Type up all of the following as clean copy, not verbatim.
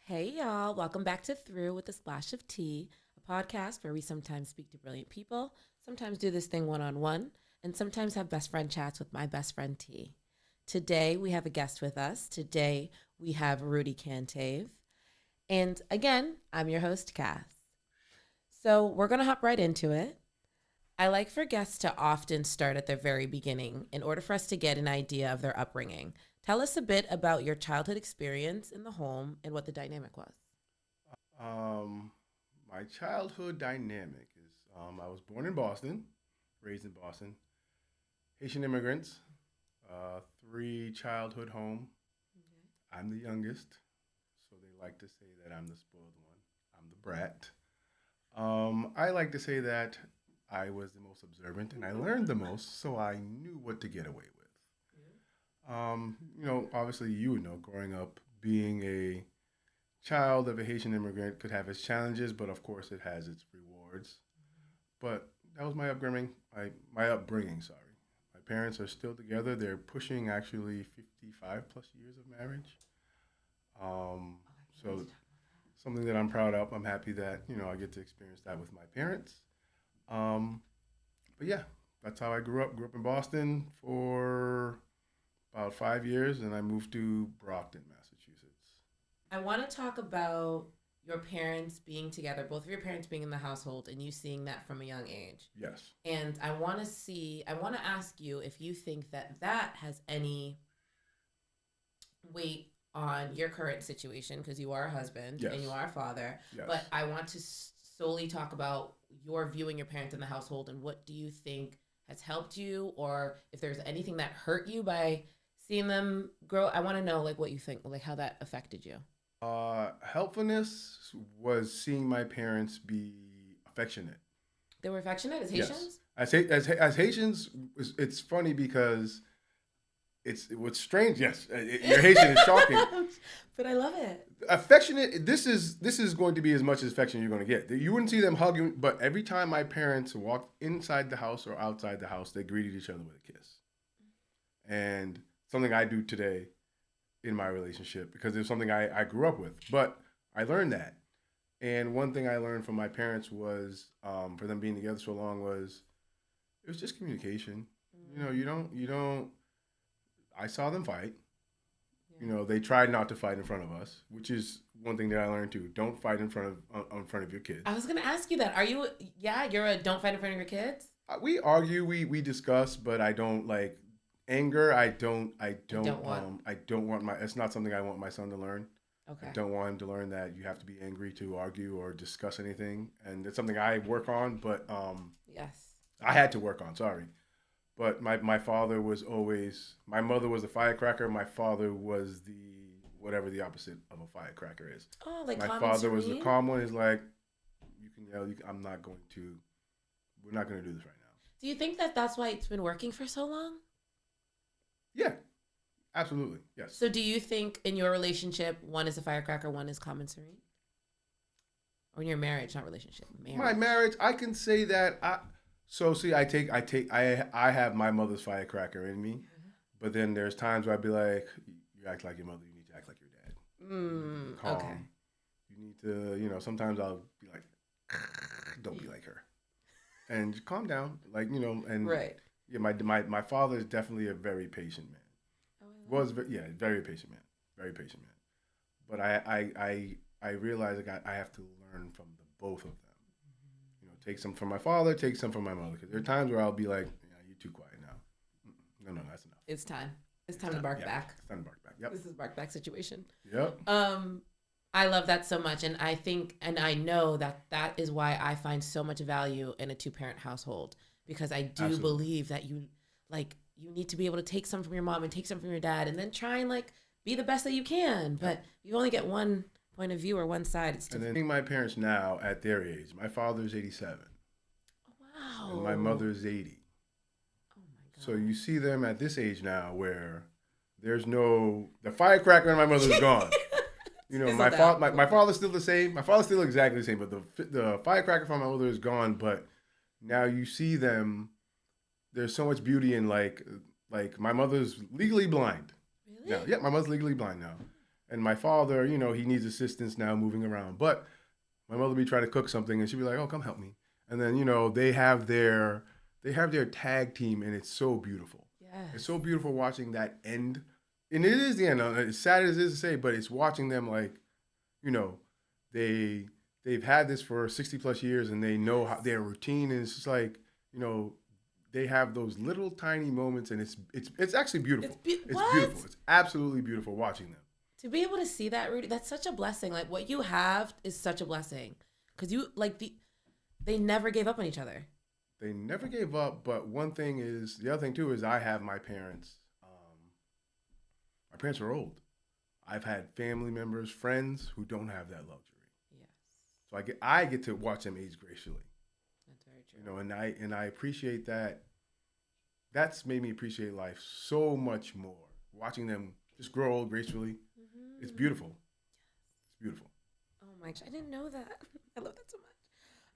Hey, y'all. Welcome back to Through with a Splash of Tea, a podcast where we sometimes speak to brilliant people, sometimes do this thing one on one, and sometimes have best friend chats with my best friend T. Today, we have a guest with us. Today, we have Rudy Cantave. And again, I'm your host, Cass. So, we're going to hop right into it. I like for guests to often start at the very beginning in order for us to get an idea of their upbringing. Tell us a bit about your childhood experience in the home and what the dynamic was. Um, my childhood dynamic is I was born in Boston, raised in Boston, Haitian immigrants, three childhood home. I'm the youngest, so they like to say that I'm the spoiled one. I'm the brat. I like to say that I was the most observant and I learned the most, so I knew what to get away with. Obviously, you would know growing up, being a child of a Haitian immigrant could have its challenges, but of course, it has its rewards. But that was my upbringing. My upbringing. Sorry, my parents are still together. They're pushing actually 55 plus years of marriage. Um, so something that I'm proud of. I'm happy that I get to experience that with my parents. Um, but yeah, that's how I grew up. Grew up in Boston for about 5 years, and I moved to Brockton, Massachusetts. I want to talk about your parents being together, both of your parents being in the household, and you seeing that from a young age. Yes. And I want to ask you if you think that that has any weight on your current situation, because you are a husband and you Yes. are a father. Yes. But I want to solely talk about your viewing your parents in the household and what do you think has helped you, or if there's anything that hurt you by seeing them grow. I want to know like what you think, like how that affected you. Helpfulness was seeing my parents be affectionate. They were affectionate as Yes. Haitians. As Haitians, it's funny because it's what's strange. Yes, you're Haitian. It's shocking. But I love it. Affectionate. This is going to be as much affection you're going to get. You wouldn't see them hugging, but every time my parents walked inside the house or outside the house, they greeted each other with a kiss. And something I do today in my relationship because it's something I grew up with. But I learned that. And one thing I learned from my parents was, for them being together so long, was it was just communication. You don't. I saw them fight. They tried not to fight in front of us, which is one thing that I learned too. Don't fight in front of your kids. I was gonna ask you that. Are you? Yeah, you're a don't fight in front of your kids. We argue, we discuss, but I don't like anger. I don't want my. It's not something I want my son to learn. I Okay. don't want him to learn that you have to be angry to argue or discuss anything, and it's something I work on. But Yes. I had to work on. Sorry, but my father was always. My mother was a firecracker. My father was the whatever the opposite of a firecracker is. Oh, like My calm and father was the serene. calm one. He's like, you can yell. I'm not going to. We're not going to do this right now. Do you think that that's why it's been working for so long? Yeah, absolutely. Yes. So do you think in your relationship, one is a firecracker, one is calm and serene? Or in your marriage, not relationship, My marriage. marriage, I can say that. So see, I have my mother's firecracker in me, but then there's times where I'd be like, you act like your mother, you need to act like your dad. Calm. Okay. You need to, sometimes I'll be like, don't be like her, and just calm down, and Right. yeah, my father is definitely a very patient man. Oh, I love Was yeah, very patient man, very patient man. But I realize like I have to learn from the both of them. Take some from my father, take some from my mother. Because there are times where I'll be like, yeah, you're too quiet now. No, that's enough. It's time. It's time It's to time. bark Yeah, back. it's time to bark back. Yep. This is bark back situation. Yep. I love that so much, and I think, and I know that that is why I find so much value in a two-parent household because I do Absolutely. believe that you need to be able to take some from your mom and take some from your dad, and then try and like be the best that you can. But you only get one point of view or one side. It's And difficult. then seeing my parents now at their age, my father's 87 and my Wow. mother's 80. Oh my So god. you see them at this age now where there's no, the firecracker in my mother's gone. Fizzled out. My father's still the same. My father's still exactly the same, but the firecracker from my mother is gone. But now you see them. There's so much beauty in like my mother's legally blind now. Really? Yeah, my mother's legally blind now, And my father, you know, he needs assistance now moving around. But my mother would be trying to cook something, and she'd be like, "Oh, come help me." And then, you know, they have their tag team, and it's so beautiful. Yes. It's so beautiful watching that end. And it is the end. As sad as it is to say, but it's watching them like, you know, they've had this for 60 plus years, and they know how their routine is. Just like, you know, they have those little tiny moments, and it's actually beautiful. It's beautiful. It's absolutely beautiful watching them. To be able to see that, Rudy, that's such a blessing. Like, what you have is such a blessing. Because you, like, they never gave up on each other. They never gave up, but the other thing too is I have my parents. My parents are old. I've had family members, friends who don't have that luxury. Yes. So I get to watch them age gracefully. That's very true. You know, and I appreciate that. That's made me appreciate life so much more. Watching them just grow old gracefully. Mm-hmm. It's beautiful. It's beautiful. Oh my gosh, I didn't know that. I love that so much.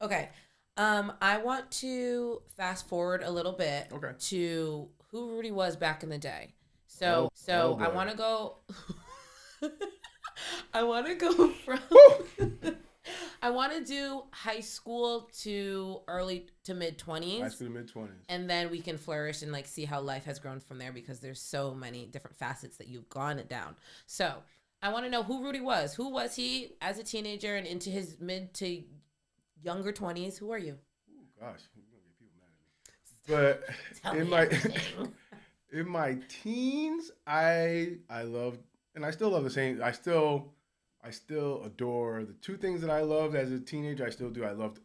Okay. I want to fast forward a little bit to who Rudy was back in the day. So I want to go. I want to go from. I want to do high school to early to mid 20s. High school to mid 20s. And then we can flourish and like see how life has grown from there, because there's so many different facets that you've gone down. So I want to know who Rudy was. Who was he as a teenager and into his mid to younger 20s? Who are you? Oh gosh, you're gonna get people mad at me. But in my teens, I loved, and I still love the same. I still adore the two things that I loved as a teenager. I still do. I loved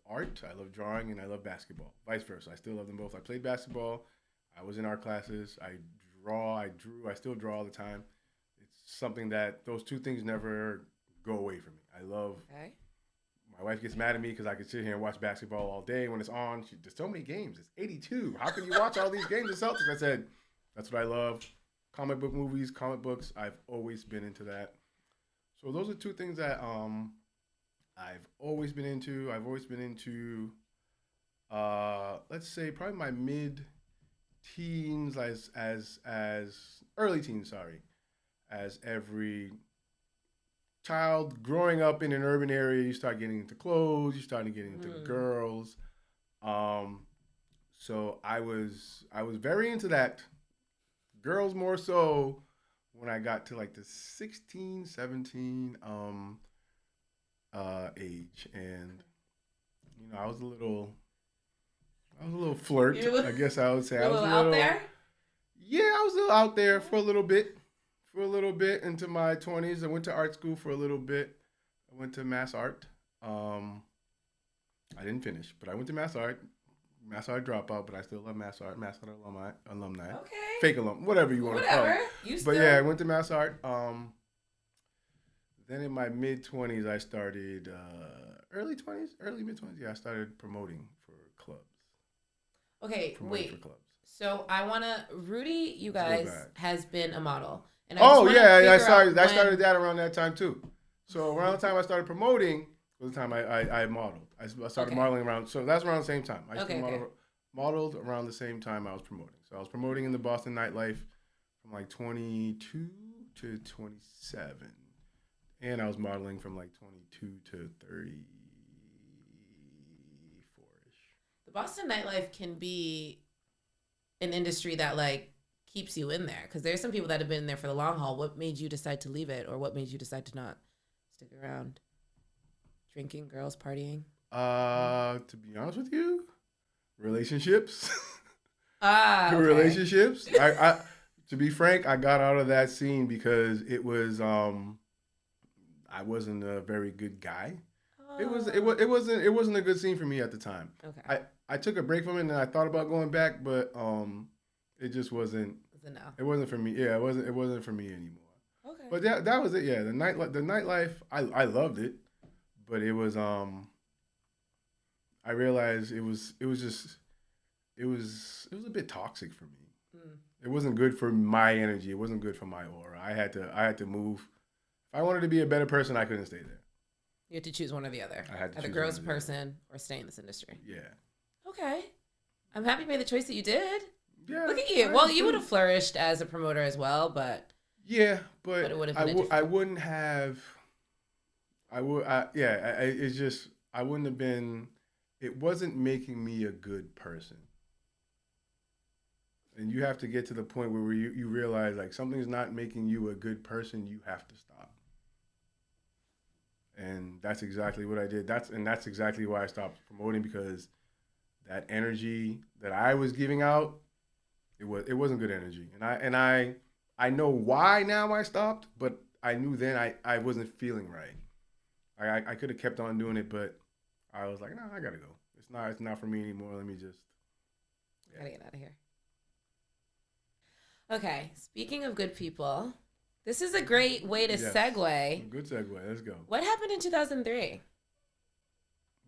art. I loved drawing, and I love basketball. Vice versa. I still love them both. I played basketball. I was in art classes. I drew. I still draw all the time. It's something that those two things never go away from me. I love. Okay. My wife gets mad at me because I could sit here and watch basketball all day when it's on. There's so many games. It's 82. How can you watch all these games of Celtics? I said, that's what I love. Comic book movies, comic books. I've always been into that. So those are two things that I've always been into. I've always been into, let's say, probably my mid-teens as early teens, as every child growing up in an urban area, you start getting into clothes, you start getting into girls. So I was very into that. Girls more so when I got to like the 16, 17 age. And you know, I was a little flirt, I guess I would say. I was a little out there? Yeah, I was a little out there for a little bit into my 20s. I went to art school for a little bit. I went to mass art. I didn't finish, but I went to mass art dropout, but I still love mass art alumni. Okay. Fake alum, whatever you want to call it. But yeah, I went to mass art. Then in my mid-20s, I started, early mid-20s, yeah, I started promoting for clubs. Okay, wait. For clubs. So I want to, Rudy, you guys, has been a model. And I started that around that time too. So around the time I started promoting was the time I modeled. I started modeling around, so that's around the same time. I modeled around the same time I was promoting. So I was promoting in the Boston nightlife from like 22 to 27. And I was modeling from like 22 to 34-ish. The Boston nightlife can be an industry that like keeps you in there, because there's some people that have been there for the long haul. What made you decide to leave it, or what made you decide to not stick around? Drinking, girls, partying? To be honest with you, relationships. Okay. Relationships. I to be frank, I got out of that scene because it was I wasn't a very good guy. Oh. It wasn't a good scene for me at the time. Okay. I took a break from it and I thought about going back, but it just wasn't. It wasn't for me. Yeah, it wasn't for me anymore. Okay. But that was it. Yeah, the nightlife. I loved it, but it was I realized it was a bit toxic for me. It wasn't good for my energy. It wasn't good for my aura. I had to move. If I wanted to be a better person, I couldn't stay there. You had to choose one or the other. I had to choose a growth person or stay in this industry. Yeah. Okay. I'm happy you made the choice that you did. Yeah. Look at you. Well, you would have flourished as a promoter as well, but Yeah, but it would have been I wouldn't have. It's just I wouldn't have been. It wasn't making me a good person. And you have to get to the point where you realize like something's not making you a good person. You have to stop. And that's exactly what I did. That's exactly why I stopped promoting, because that energy that I was giving out, it wasn't good energy. And I know why now I stopped, but I knew then I wasn't feeling right. I could have kept on doing it, but I was like, no, I gotta go. It's not for me anymore. Let me just Gotta get out of here. Okay, speaking of good people, this is a great way to segue. Good segue. Let's go. What happened in 2003?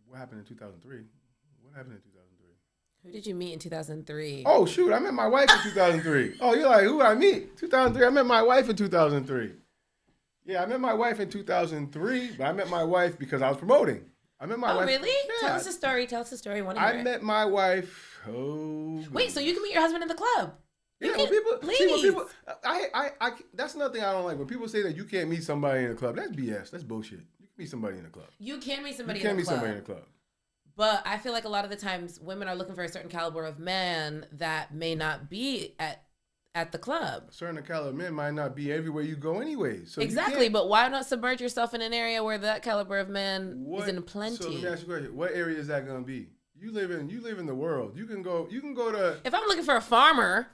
What happened in 2003? What happened in 2003? Who did you meet in 2003? Oh, shoot. I met my wife in 2003. Oh, you're like, who I meet? 2003. I met my wife in 2003. Yeah, I met my wife in 2003, but I met my wife because I was promoting. I met my wife. Oh, really? Yeah. Tell us a story. I met my wife. Oh. Wait, so you can meet your husband in the club? Yeah, when people, that's another thing I don't like. When people say that you can't meet somebody in a club, that's BS. That's bullshit. You can meet somebody in a club. You can meet somebody in a club. But I feel like a lot of the times women are looking for a certain caliber of man that may not be at the club. A certain caliber of men might not be everywhere you go anyway. So exactly, but why not submerge yourself in an area where that caliber of man is in plenty? So let me ask you a question. What area is that going to be? You live in the world. You can go to. If I'm looking for a farmer,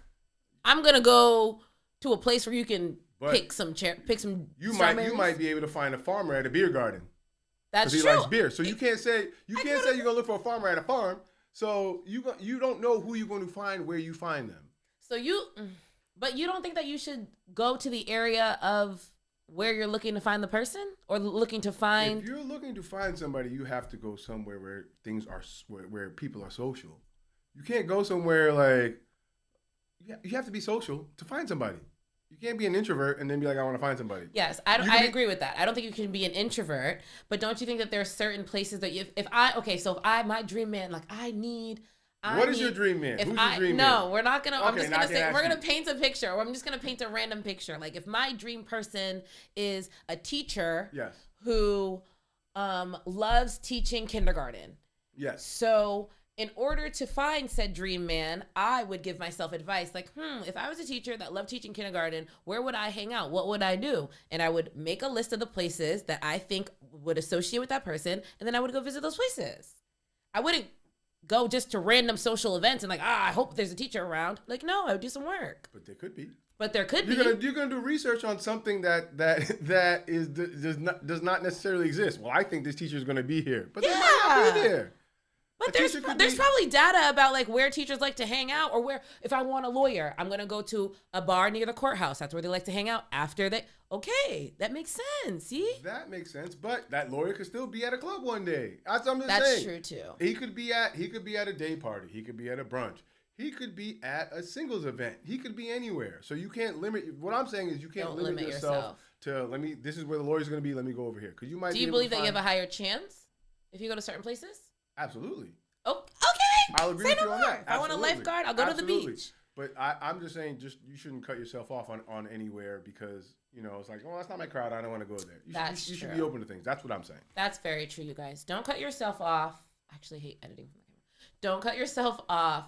I'm gonna go to a place where you can pick some. You might be able to find a farmer at a beer garden. That's true. He likes beer, so you can't say you're gonna look for a farmer at a farm. So you don't know who you're going to find where you find them. But you don't think that you should go to the area of where you're looking to find the person, or looking to find? If you're looking to find somebody, you have to go somewhere where where people are social. You can't go somewhere like. You have to be social to find somebody. You can't be an introvert and then be like, I want to find somebody. Yes, I agree with that. I don't think you can be an introvert, but don't you think that there are certain places that my dream man, like What is your dream man? Who's your dream man? No, we're not gonna. Okay, I'm just gonna say we're gonna paint a picture, or I'm just gonna paint a random picture. Like if my dream person is a teacher, yes, who loves teaching kindergarten. Yes. So in order to find said dream man, I would give myself advice like, if I was a teacher that loved teaching kindergarten, where would I hang out? What would I do? And I would make a list of the places that I think would associate with that person, and then I would go visit those places. I wouldn't go just to random social events and like, I hope there's a teacher around. Like, no, I would do some work. But there could be. You're gonna do research on something that does not necessarily exist. Well, I think this teacher is gonna be here, but they might not be there. But there's probably data about like where teachers like to hang out, or where, if I want a lawyer, I'm going to go to a bar near the courthouse. That's where they like to hang out after they. Okay, that makes sense. See? That makes sense, but that lawyer could still be at a club one day. That's what I'm just That's saying. true too. He could be at a day party. He could be at a brunch. He could be at a singles event. He could be anywhere. So you can't limit. What I'm saying is you can't limit yourself to this is where the lawyer's going to be. Let me go over here, because you might. Do you believe that you have a higher chance if you go to certain places? Absolutely. Oh, okay. I'll agree with you on that. If I want a lifeguard, I'll go to the beach. But I'm just saying, you shouldn't cut yourself off on anywhere, because it's like, that's not my crowd. I don't want to go there. You should be open to things. That's what I'm saying. That's very true, you guys. Don't cut yourself off. I actually hate editing from the camera. Don't cut yourself off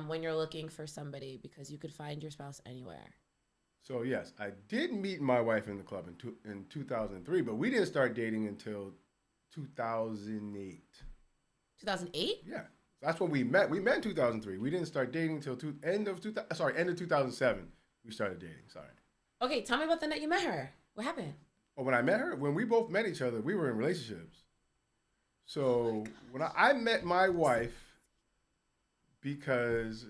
when you're looking for somebody, because you could find your spouse anywhere. So yes, I did meet my wife in the club in 2003, but we didn't start dating until 2008. 2008? Yeah, that's when we met. We met in 2003. We didn't start dating until end of 2007. We started dating. Sorry. Okay, tell me about the night you met her. What happened? Oh, when I met her, when we both met each other, we were in relationships. So when I met my wife, because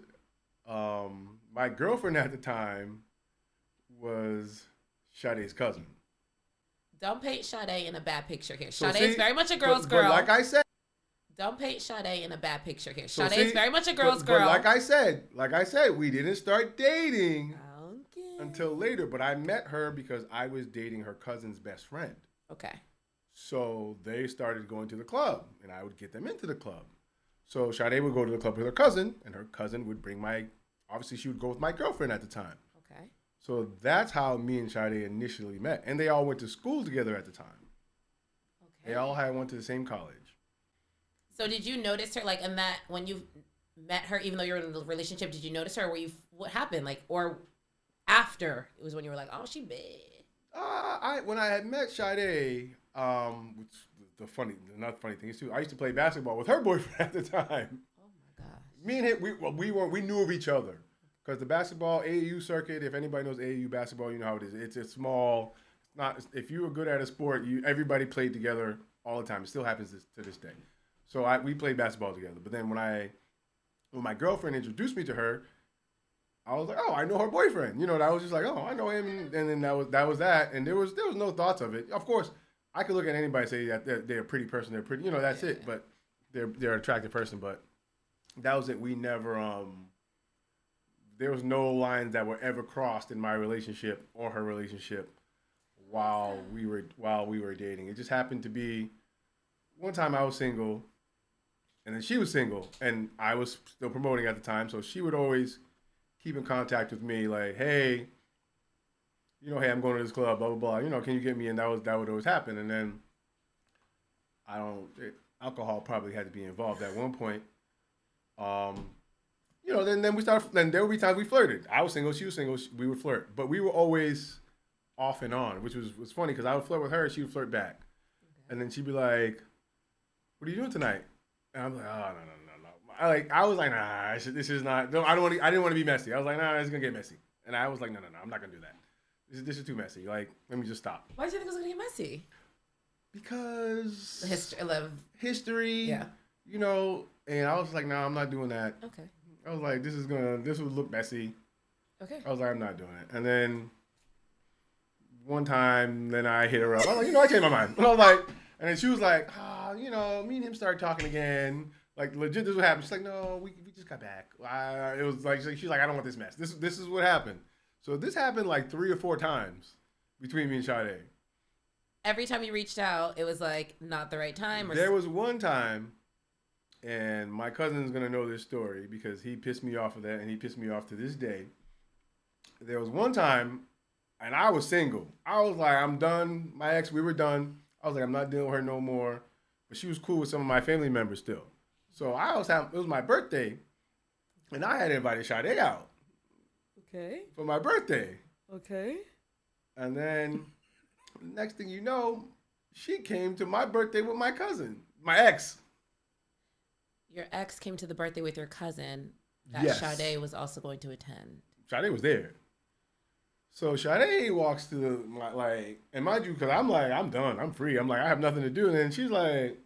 my girlfriend at the time was Sade's cousin. Don't paint Sade in a bad picture here. Sade is very much a girl's girl. But like I said. Don't paint Sade in a bad picture here. Sade is very much a girl's girl. But like I said, we didn't start dating until later. But I met her because I was dating her cousin's best friend. Okay. So they started going to the club, and I would get them into the club. So Sade would go to the club with her cousin, and her cousin would bring obviously she would go with my girlfriend at the time. Okay. So that's how me and Sade initially met. And they all went to school together at the time. Okay. They all had went to the same college. So did you notice her like in that when you met her, even though you were in the relationship, did you notice her? Or were you what happened? Like or after it was when you were like, oh, she bad. When I had met Sade, which not funny thing is too, I used to play basketball with her boyfriend at the time. Oh my gosh. Me and him, we knew of each other because the basketball AAU circuit. If anybody knows AAU basketball, you know how it is. It's a small. It's not. If you were good at a sport, everybody played together all the time. It still happens to this day. So we played basketball together. But then when my girlfriend introduced me to her, I was like, oh, I know her boyfriend. You know, and I was just like, oh, I know him. And then that was that. And there was no thoughts of it. Of course, I could look at anybody and say that they're a pretty person. They're pretty. You know, that's it. But they're an attractive person. But that was it. We never. There was no lines that were ever crossed in my relationship or her relationship while we were dating. It just happened to be one time I was single, and then she was single, and I was still promoting at the time. So she would always keep in contact with me, like, hey, you know, hey, I'm going to this club, blah blah blah. You know, can you get me? And that would always happen. And then alcohol probably had to be involved at one point. You know, then we started. Then there would be times we flirted. I was single, she was single. We would flirt, but we were always off and on, which was funny because I would flirt with her, she would flirt back, and then she'd be like, "What are you doing tonight?" And I'm like, "Oh no." I was like, "Nah, this is not. No, I didn't want to be messy. I was like, "Nah, it's gonna get messy." And I was like, "No, I'm not gonna do that. This is too messy. Like, let me just stop." Why did you think it was gonna get messy? Because history. Yeah. You know, and I was like, "Nah, I'm not doing that." Okay. I was like, this would look messy. Okay. I was like, I'm not doing it. And then one time, then I hit her up. I was like, you know, I changed my mind. And I was like, and then she was like, you know, me and him started talking again. Like, legit, this is what happened. She's like, no, we just got back. It was like, she's like, I don't want this mess. This is what happened. So this happened like 3 or 4 times between me and Sade. Every time you reached out, it was like not the right time? There was one time, and my cousin's going to know this story because he pissed me off of that, and he pissed me off to this day. There was one time, and I was single. I was like, I'm done. My ex, we were done. I was like, I'm not dealing with her no more. But she was cool with some of my family members still. So it was my birthday, and I had invited Sade out. Okay. For my birthday. Okay. And then, next thing you know, she came to my birthday with my cousin, my ex. Your ex came to the birthday with your cousin that Yes. Sade was also going to attend. Sade was there. So Sade walks to and mind you, because I'm like, I'm done, I'm free. I'm like, I have nothing to do. And then she's like,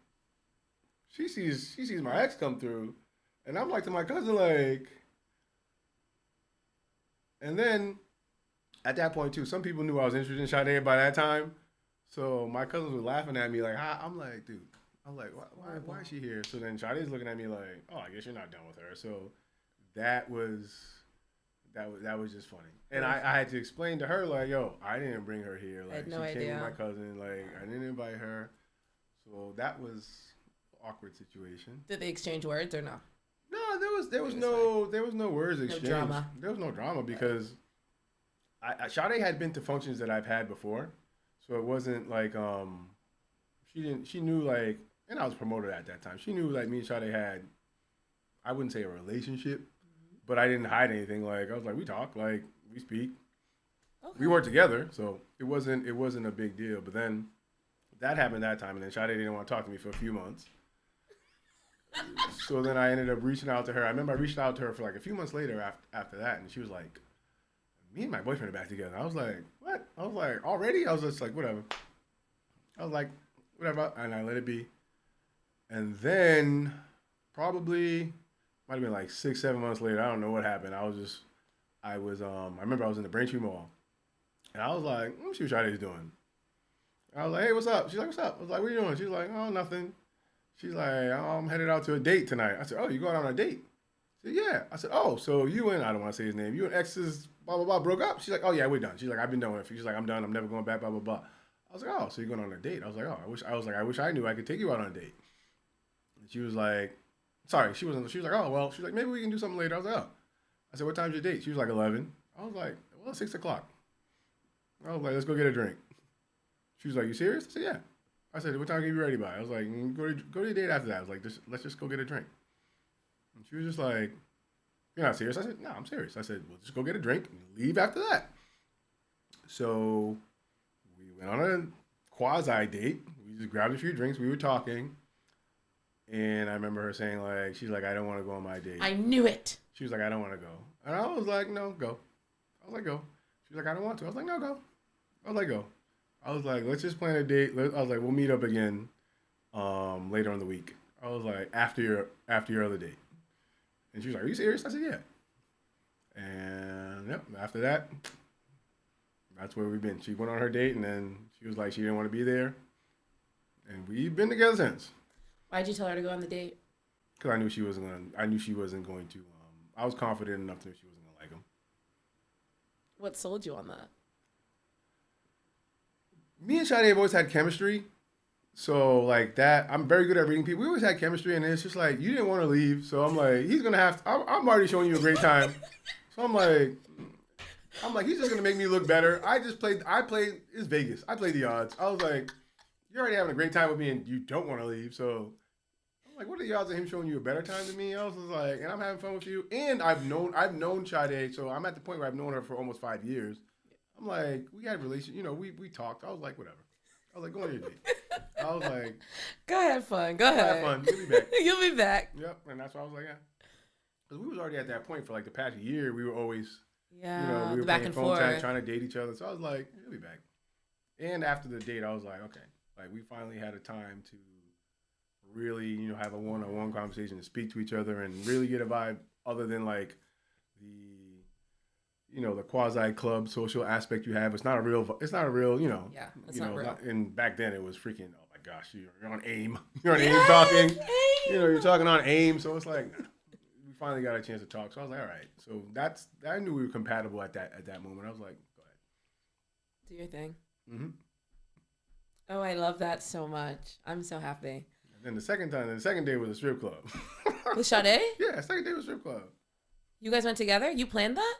she sees my ex come through. And I'm like to my cousin, like, and then at that point too, some people knew I was interested in Sade by that time. So my cousins were laughing at me like, I'm like, dude. I'm like, why is she here? So then Sade's looking at me like, oh, I guess you're not done with her. So that was just funny. And I had to explain to her like, yo, I didn't bring her here. Like, I had no she idea. came with my cousin. Like, I didn't invite her. So that was an awkward situation. Did they exchange words or no? No, there was no words exchanged. No drama. There was no drama because Sade had been to functions that I've had before. So it wasn't like she knew like, and I was promoted at that time. She knew like me and Sade had, I wouldn't say a relationship, but I didn't hide anything. Like I was like, we talk, like we speak. Okay. We weren't together, so it wasn't a big deal. But then that happened that time, and then Sade didn't want to talk to me for a few months. So then I ended up reaching out to her. I remember I reached out to her for like a few months later after that, and she was like, me and my boyfriend are back together. I was like, what? I was like, already? I was just like, whatever. I was like, whatever, and I let it be. And then probably might have been like 6-7 months later. I don't know what happened. I remember I was in the Braintree Mall, and I was like, let me see what Sade's doing. I was like, hey, what's up? She's like, what's up? I was like, what are you doing? She's like, oh, nothing. She's like, I'm headed out to a date tonight. I said, oh, you going on a date? I said, yeah. I said, oh, so you and, I don't want to say his name, you and ex's blah, blah, blah broke up? She's like, oh, yeah, we're done. She's like, I've been done with it. She's like, I'm done. I'm never going back, blah, blah, blah. I was like, oh, so you're going on a date? I was like, oh, I wish I knew I could take you out on a date. And she was like, sorry, she was like, oh, well, she's like, maybe we can do something later. I was like, oh. I said, what time's your date? She was like, 11. I was like, Well, 6 o'clock. I was like, let's go get a drink. She was like, you serious? I said, yeah. I said, what time can you be ready by? I was like, go to your date after that. I was like, let's just go get a drink. And she was just like, you're not serious? I said, no, I'm serious. I said, well, just go get a drink and leave after that. So we went on a quasi date. We just grabbed a few drinks. We were talking. And I remember her saying, like, she's like, I don't want to go on my date. I knew it. She was like, I don't want to go. And I was like, no, go. I was like, go. She was like, I don't want to. I was like, no, go. I was like, go. I was like, let's just plan a date. I was like, we'll meet up again later in the week. I was like, after your other date. And she was like, are you serious? I said, yeah. And yep, after that, that's where we've been. She went on her date, and then she was like, she didn't want to be there. And we've been together since. Why'd you tell her to go on the date? Because I knew she wasn't going to. I was confident enough that she wasn't going to like him. What sold you on that? Me and Sade have always had chemistry. So, like that, I'm very good at reading people. We always had chemistry, and it's just like, you didn't want to leave. So, I'm like, he's going to have to. I'm already showing you a great time. So, I'm like, he's just going to make me look better. It's Vegas. I played the odds. I was like, you're already having a great time with me, and you don't want to leave. So, I'm like, what are the odds of him showing you a better time than me? I was just like, and I'm having fun with you. And I've known Sade, so I'm at the point where I've known her for almost 5 years. I'm like, we had relations, we talked. I was like, whatever. I was like, go on your date. I was like, go have fun. Go ahead. Have fun. You'll be back. You'll be back. Yep. And that's why I was like, yeah. Because we was already at that point for like the past year. We were always, we were back playing and phone forth, tag, trying to date each other. So I was like, you'll be back. And after the date, I was like, okay. Like we finally had a time to really, have a one-on-one conversation and speak to each other and really get a vibe other than like the quasi club social aspect you have. It's not a real, Yeah, it's not real. And back then it was freaking, oh my gosh, you're on AIM. You're on AIM talking. AIM. You're talking on AIM. So it's like, we finally got a chance to talk. So I was like, all right. So I knew we were compatible at that moment. I was like, go ahead. Do your thing. Mm-hmm. Oh, I love that so much. I'm so happy. And then the second day was a strip club. With Sade? Yeah, second day was a strip club. You guys went together? You planned that?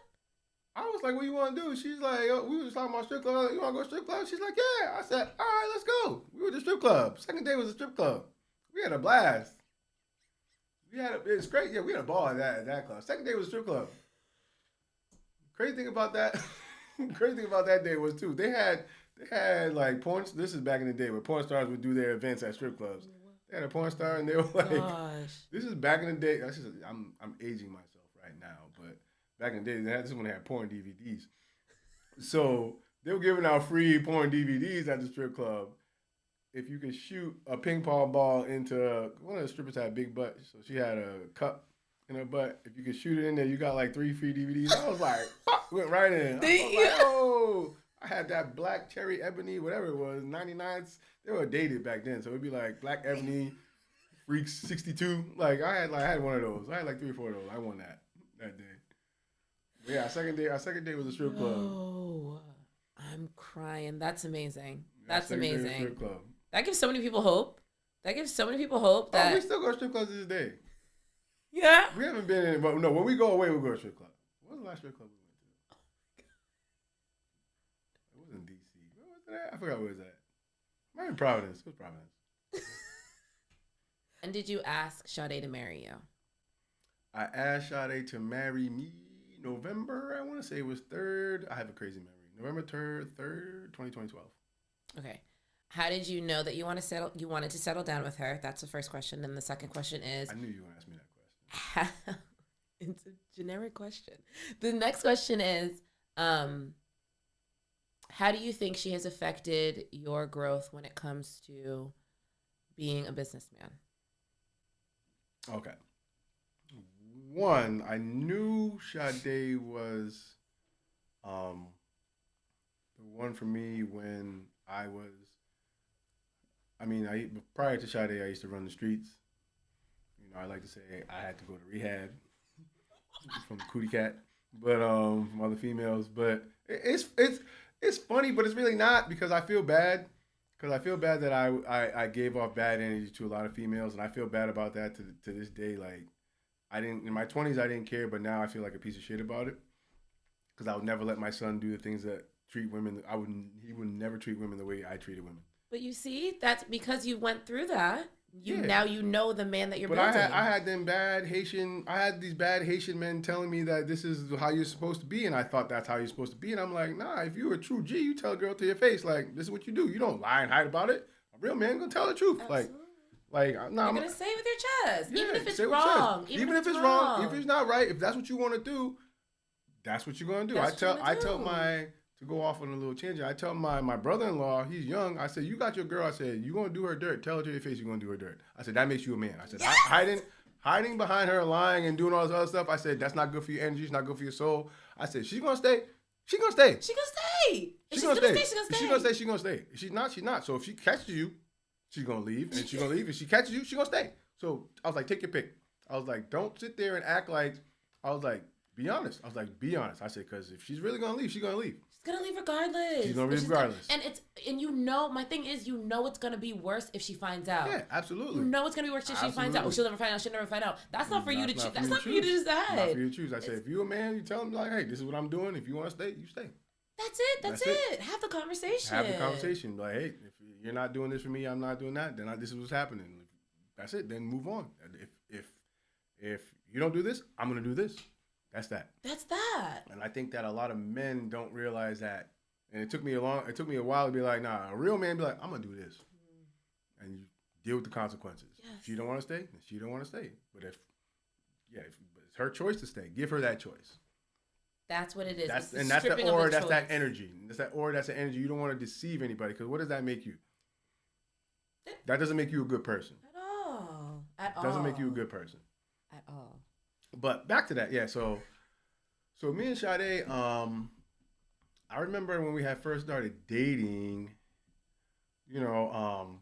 I was like, what you want to do? She's like, we were talking about strip club. You want to go to strip club? She's like, yeah. I said, all right, let's go. We were at the strip club. Second day was a strip club. We had a blast. It's great. Yeah, we had a ball at that club. Second day was a strip club. Crazy thing about that day was too, they had like porn. This is back in the day where porn stars would do their events at strip clubs. They had a porn star, and they were like, this is back in the day. I'm aging myself right now, but back in the day, this is when they had porn DVDs. So they were giving out free porn DVDs at the strip club. If you could shoot a ping pong ball into one of the strippers had a big butt, so she had a cup in her butt. If you could shoot it in there, you got like 3 free DVDs. I was like, went right in. I was like, oh. I had that black cherry ebony, whatever it was, 99s. They were dated back then, so it'd be like black ebony, Freaks 62. Like I had one of those. I had like 3 or 4 of those. I won that day. But yeah, our second day was a strip club. Oh, I'm crying. That's amazing. That's amazing. Strip club. That gives so many people hope. That we still go to strip clubs to this day. Yeah. We haven't been in, but no, when we go away, we'll go to strip club. What was the last strip club we went to? It was in D.C. Where was that? I forgot where it was at. Maybe in Providence. It was Providence. And did you ask Sade to marry you? I asked Sade to marry me November, I want to say it was 3rd. I have a crazy memory. November 3rd, 2012. Okay. How did you know that you wanted to settle down with her? That's the first question. And the second question is... I knew you were going to ask me that question. It's a generic question. The next question is, how do you think she has affected your growth when it comes to being a businessman? Okay. One, I knew Sade was the one for me when prior to Sade, I used to run the streets. I like to say I had to go to rehab from Cootie Cat, but from other females. But it's funny, but it's really not, because I feel bad. Because I feel bad that I gave off bad energy to a lot of females, and I feel bad about that to this day. Like, in my 20s, I didn't care, but now I feel like a piece of shit about it. because I would never let my son do the things that treat women. He would never treat women the way I treated women. But you see, that's because you went through that. Yeah. Now you know the man that you're But building. I had these bad Haitian men telling me that this is how you're supposed to be, and I thought that's how you're supposed to be, and I'm like, nah. If you're a true G, you tell a girl to your face, like, this is what you do. You don't lie and hide about it. A real man gonna tell the truth. Absolutely. Like, nah. You're gonna say it with your chest, Yeah, even if it's say what you wrong. said. Even if it's wrong, if it's not right, if that's what you want to do, that's what you're gonna do. To go off on a little tangent, I tell my brother-in-law, he's young. I said, you got your girl. I said, you gonna do her dirt. Tell her to your face you're gonna do her dirt. I said, that makes you a man. I said, Yes! hiding behind her, lying and doing all this other stuff. I said, that's not good for your energy. It's not good for your soul. I said, she's gonna stay. She's gonna stay. She's gonna stay. She's gonna stay. She's gonna stay. If she's not, she's not. So if she catches you, she's gonna leave, and she's gonna leave. If she catches you, she's gonna stay. So I was like, take your pick. I was like, don't sit there and act like. I was like, be honest. I was like, be honest. I said, because if she's really gonna leave, she's gonna leave. She's gonna leave regardless. She's gonna leave regardless. And my thing is, it's gonna be worse if she finds out. Yeah, absolutely. You know it's gonna be worse if she finds out. Oh, she'll never find out. She'll never find out. That's not for you to choose. That's not for you to decide. Not for you to choose. I said, if you're a man, you tell him like, hey, this is what I'm doing. If you want to stay, you stay. That's it. Have the conversation. Have the conversation. Like, hey, if you're not doing this for me, I'm not doing that. Then this is what's happening. That's it. Then move on. If you don't do this, I'm gonna do this. That's that. And I think that a lot of men don't realize that. And it took me a while to be like, nah, a real man be like, I'm gonna do this. And you deal with the consequences. Yes. If she don't want to stay, then she don't want to stay. But if it's her choice to stay. Give her that choice. That's what it is. That's the aura. That's that energy. That's that aura. That's the energy. You don't want to deceive anybody, because what does that make you? That doesn't make you a good person. At all. Doesn't make you a good person. At all. But back to that, yeah. So me and Sade, I remember when we had first started dating. You know,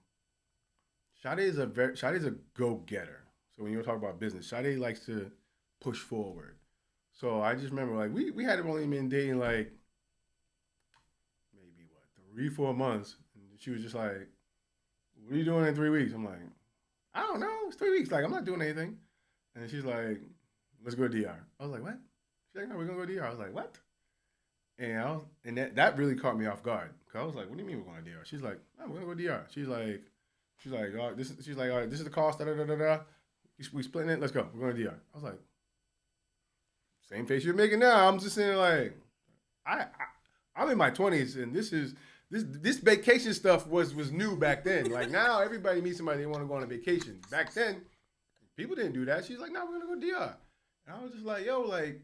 Sade is a go-getter. So when you talk about business, Sade likes to push forward. So I just remember, like, we had only been dating like maybe 3-4 months, and she was just like, "What are you doing in 3 weeks?" I'm like, "I don't know. It's 3 weeks. Like, I'm not doing anything." And she's like, "Let's go to DR." I was like, "What?" She's like, "No, we're gonna go to DR." I was like, "What?" And that really caught me off guard, because I was like, "What do you mean we're going to DR?" She's like, "No, we're gonna go to DR." She's like, "Oh, this is the cost. Da da da da da. We splitting it. Let's go. We're going to DR." I was like, same face you're making now. I'm just saying, like, I'm in my 20s, and this vacation stuff was new back then. Like, now everybody meets somebody they want to go on a vacation. Back then, people didn't do that. She's like, "No, we're gonna go DR." And I was just like, "Yo, like,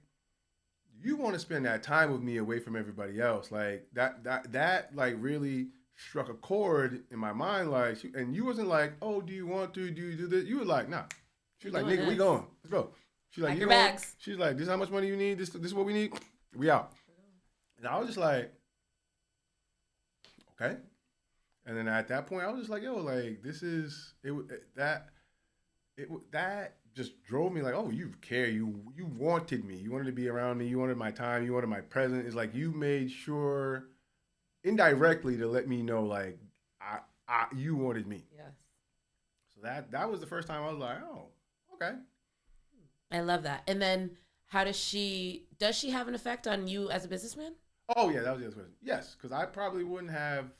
you want to spend that time with me away from everybody else?" Like, that like really struck a chord in my mind. Like, and you wasn't like, "Oh, do you want to? Do you do this?" You were like, "Nah." She's like, "Nigga, we going. Let's go." She's like, your bags. She's like, "This is how much money you need. This is what we need. We out." And I was just like, okay. And then at that point, I was just like, "Yo, like, this is it." That just drove me like, "Oh, you care. You wanted me. You wanted to be around me. You wanted my time. You wanted my presence." It's like you made sure indirectly to let me know, like, you wanted me. Yes. So that was the first time I was like, "Oh, okay." I love that. And then does she have an effect on you as a businessman? Oh yeah, that was the other question. Yes, because I probably wouldn't have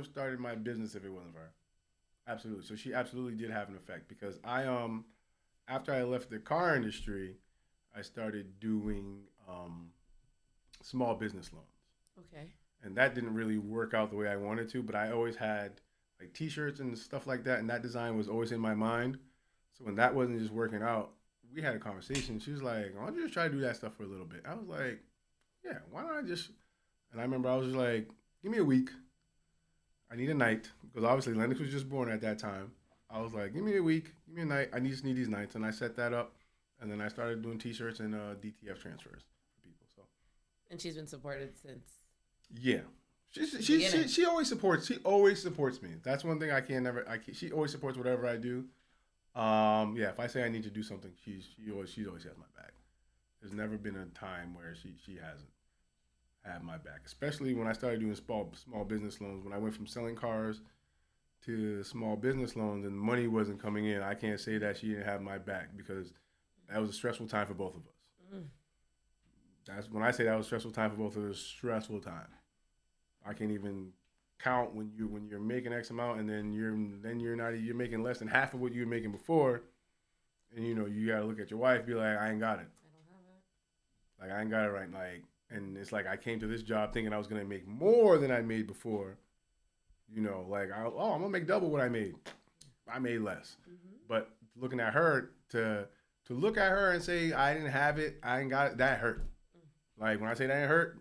started my business if it wasn't for her. Absolutely. So she absolutely did have an effect, because after I left the car industry, I started doing small business loans. Okay. And that didn't really work out the way I wanted to, but I always had like T-shirts and stuff like that, and that design was always in my mind. So when that wasn't just working out, we had a conversation. She was like, "Why don't you just try to do that stuff for a little bit?" I was like, "Yeah, why don't I just..." And I remember I was just like, "Give me a week. I need a night," because obviously Lennox was just born at that time. I was like, "Give me a week, give me a night. I just need these nights," and I set that up, and then I started doing T-shirts and DTF transfers for people. So, and she's been supported since. Yeah, she always supports. She always supports me. That's one thing she always supports whatever I do. Yeah, if I say I need to do something, she always has my back. There's never been a time where she hasn't had my back, especially when I started doing small business loans. When I went from selling cars to small business loans and money wasn't coming in, I can't say that she didn't have my back, because that was a stressful time for both of us. That's when I say that was stressful time for both of us. Stressful time. I can't even count when you're making X amount and then you're making less than half of what you were making before, and you gotta look at your wife, be like, I ain't got it. I don't have it. Like I ain't got it right. Like, and it's like I came to this job thinking I was gonna make more than I made before. Like I'm gonna make double what I made. I made less. Mm-hmm. But looking at her to look at her and say I didn't have it, I ain't got it, that hurt. Like when I say that hurt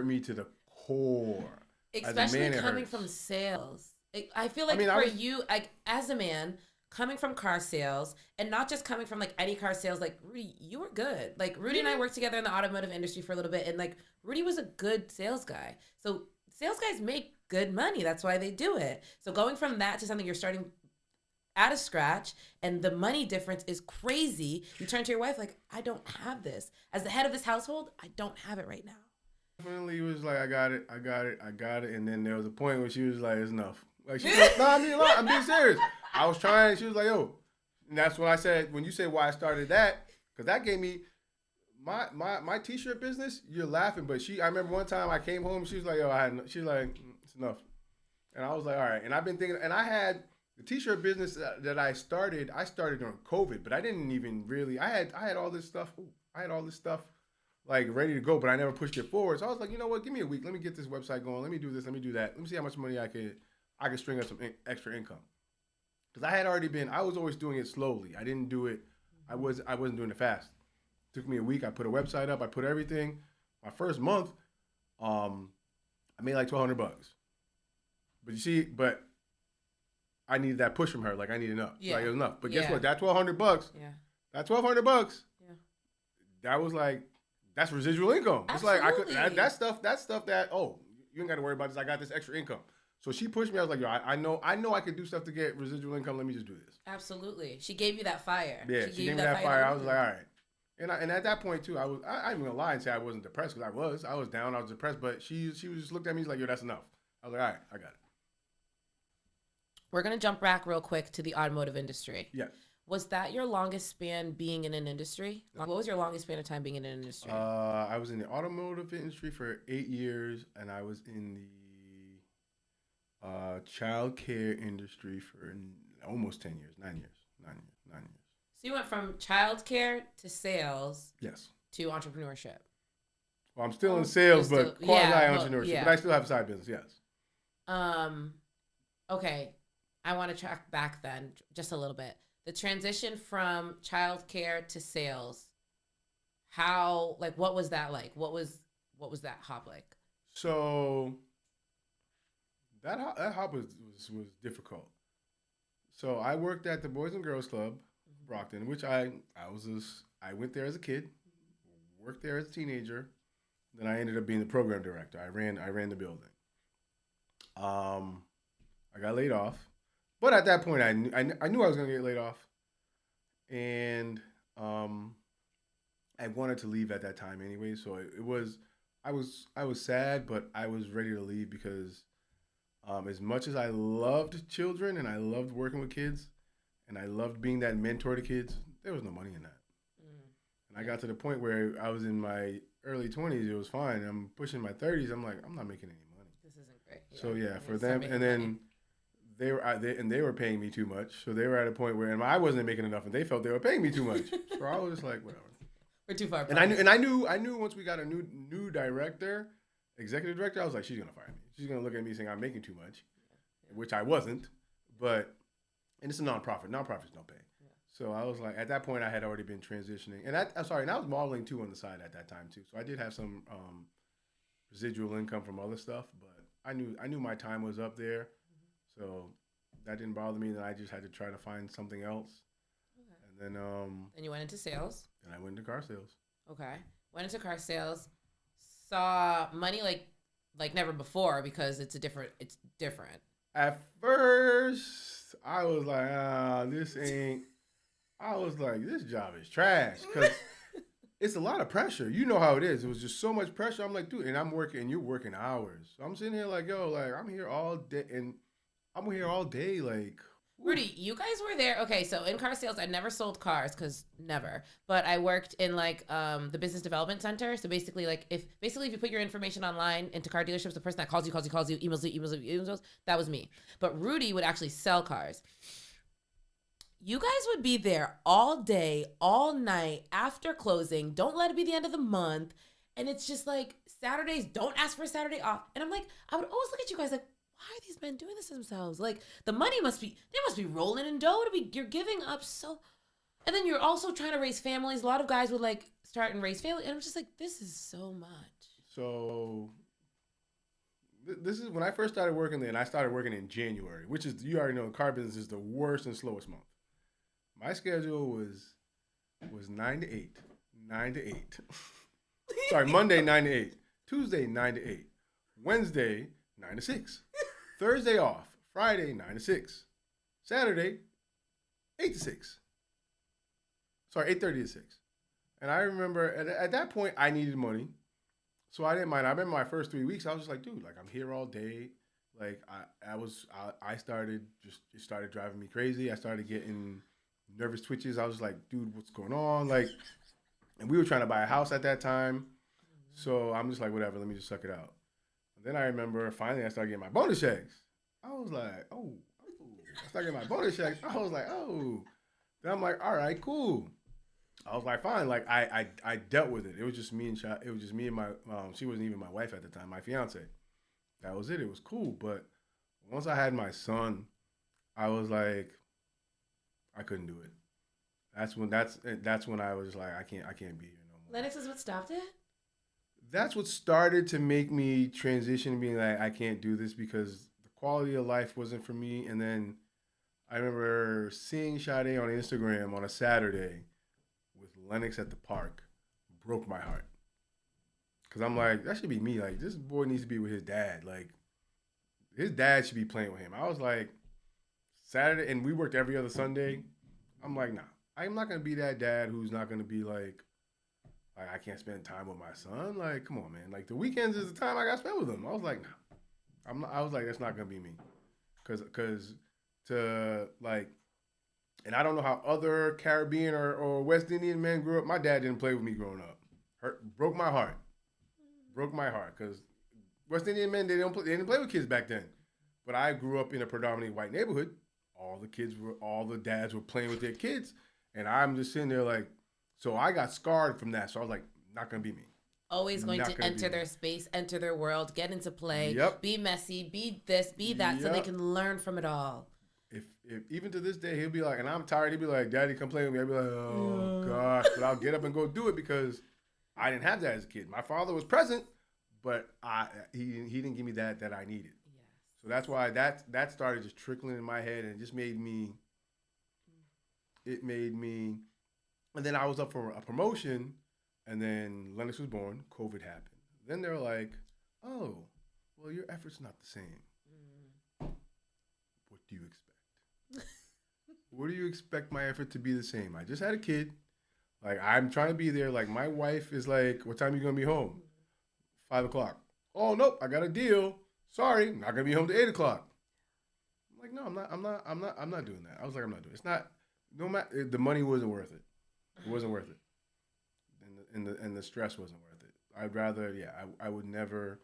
me to the core. Especially coming from sales. I feel like you, like as a man, coming from car sales, and not just coming from like any car sales, like Rudy, you were good. Like Rudy and I worked together in the automotive industry for a little bit, and like Rudy was a good sales guy. So sales guys make good money. That's why they do it. So going from that to something you're starting at a scratch, and the money difference is crazy. You turn to your wife like, I don't have this. As the head of this household, I don't have it right now. Definitely was like, I got it. And then there was a point where she was like, it's enough. Like, she was like, no, I'm being serious. I was trying. She was like, yo. And that's when I said, when you say why I started that, because that gave me my t-shirt business, you're laughing. But I remember one time I came home, she was like, yo, she's like, it's enough. And I was like, all right. And I've been thinking, and I had the t-shirt business that I started during COVID, but I didn't even really, I had all this stuff. Like ready to go, but I never pushed it forward. So I was like, you know what? Give me a week. Let me get this website going. Let me do this. Let me do that. Let me see how much money I could string up some extra income. Because I was always doing it slowly. I didn't do it. I wasn't doing it fast. It took me a week. I put a website up. I put everything. My first month, I made like $1,200. But I needed that push from her. Like I needed enough. Yeah. Like it was enough. But guess what? That $1,200. Yeah. That $1,200. Yeah. That was like. That's residual income. Absolutely. It's like that stuff that you ain't got to worry about this. I got this extra income. So she pushed me. I was like, yo, I know I could do stuff to get residual income. Let me just do this. Absolutely. She gave you that fire. Yeah, she gave me that fire. I was like, all right. And at that point too, I ain't gonna lie and say I wasn't depressed because I was down. I was depressed, but she was just looked at me like, yo, that's enough. I was like, all right, I got it. We're gonna jump back real quick to the automotive industry. Yes. Was that your longest span being in an industry? What was your longest span of time being in an industry? I was in the automotive industry for 8 years, and I was in the child care industry for almost 10 years, 9 years. So you went from child care to sales. Yes. To entrepreneurship. Well, I'm still in sales, but quasi-entrepreneurship. Yeah. But I still have a side business, yes. Okay. I want to track back then just a little bit. The transition from childcare to sales, what was that like? What was that hop like? So that hop was difficult. So I worked at the Boys and Girls Club, Brockton, which I went there as a kid, worked there as a teenager, then I ended up being the program director. I ran the building. I got laid off. But at that point, I knew I was going to get laid off, and I wanted to leave at that time anyway. So I was sad, but I was ready to leave because as much as I loved children and I loved working with kids, and I loved being that mentor to kids, there was no money in that. And I got to the point where I was in my early 20s. It was fine. I'm pushing my 30s. I'm like, I'm not making any money. This isn't great. So yeah, for them, and then. Money. They were paying me too much, so they were at a point where I wasn't making enough, and they felt they were paying me too much. So I was just like, whatever. We're too far. And I knew once we got a new director, executive director, I was like, she's gonna fire me. She's gonna look at me saying I'm making too much, which I wasn't. And it's a nonprofit. Nonprofits don't pay. Yeah. So I was like, at that point, I had already been transitioning, and I was modeling too on the side at that time too. So I did have some residual income from other stuff, but I knew my time was up there. So that didn't bother me. Then I just had to try to find something else. Okay. And then you went into sales. And I went into car sales. Okay. Went into car sales. Saw money like never before because it's different. At first, I was like, this ain't. I was like, this job is trash because it's a lot of pressure. You know how it is. It was just so much pressure. I'm like, dude, and I'm working, and you're working hours. So I'm sitting here like, yo, like I'm here all day, and I'm here all day. Like, Rudy, you guys were there. Okay, so in car sales, I never sold cars because never. But I worked in like the business development center. So basically, like if you put your information online into car dealerships, the person that calls you, emails, that was me. But Rudy would actually sell cars. You guys would be there all day, all night, after closing. Don't let it be the end of the month. And it's just like Saturdays, don't ask for a Saturday off. And I'm like, I would always look at you guys like, why are these men doing this to themselves? Like the money they must be rolling in dough you're giving up so, and then you're also trying to raise families. A lot of guys would like start and raise families. And I'm just like, this is so much. So this is when I first started working there, and I started working in January, which is, you already know, car business is the worst and slowest month. My schedule was 9 to 8, 9 to 8. Sorry, Monday 9 to 8, Tuesday 9 to 8, Wednesday 9 to 6, Thursday off, Friday 9 to 6, Saturday 8 to 6. Sorry, 8:30 to 6. And I remember at that point I needed money, so I didn't mind. I remember my first 3 weeks, I was just like, dude, like I'm here all day. Like I started it started driving me crazy. I started getting nervous twitches. I was like, dude, what's going on? Like, and we were trying to buy a house at that time. So I'm just like, whatever, let me just suck it out. And then I remember finally I started getting my bonus checks. I was like, oh. I started getting my bonus checks. I was like, oh. Then I'm like, all right, cool. I was like, fine. Like I dealt with it. It was just me and my she wasn't even my wife at the time, my fiance. That was it. It was cool. But once I had my son, I was like, I couldn't do it. That's when I was like, I can't be here no more. Lennox is what stopped it? That's what started to make me transition, being like, I can't do this because the quality of life wasn't for me. And then I remember seeing Sade on Instagram on a Saturday with Lennox at the park. Broke my heart. Because I'm like, that should be me. Like, this boy needs to be with his dad. Like, his dad should be playing with him. I was like, Saturday, and we worked every other Sunday. I'm like, nah, I'm not going to be that dad who's not going to be like, I can't spend time with my son. Like, come on, man. Like, the weekends is the time I got to spend with him. I was like, nah. I was like, that's not going to be me. Because to, like, and I don't know how other Caribbean or West Indian men grew up. My dad didn't play with me growing up. Broke my heart. Broke my heart. Because West Indian men, they didn't play with kids back then. But I grew up in a predominantly white neighborhood. All the dads were playing with their kids. And I'm just sitting there like, so I got scarred from that. So I was like, not going to be me. Always going to enter their space, enter their world, get into play, be messy, be this, be that, so they can learn from it all. If even to this day, he'll be like, and I'm tired, he'll be like, Daddy, come play with me. I'll be like, oh, gosh. But I'll get up and go do it because I didn't have that as a kid. My father was present, but he didn't give me that I needed. Yes. So that's why that started just trickling in my head, and it just made me, and then I was up for a promotion, and then Lennox was born, COVID happened. Then they're like, oh, well, your effort's not the same. What do you expect? What do you expect my effort to be the same? I just had a kid. Like, I'm trying to be there. Like, my wife is like, what time are you going to be home? 5 o'clock. Oh, nope, I got a deal. Sorry, I'm not going to be home till 8 o'clock. I'm like, no, I'm not doing that. I was like, I'm not doing it. It's not, no matter, the money wasn't worth it. It wasn't worth it. And the stress wasn't worth it. I'd rather, I would never,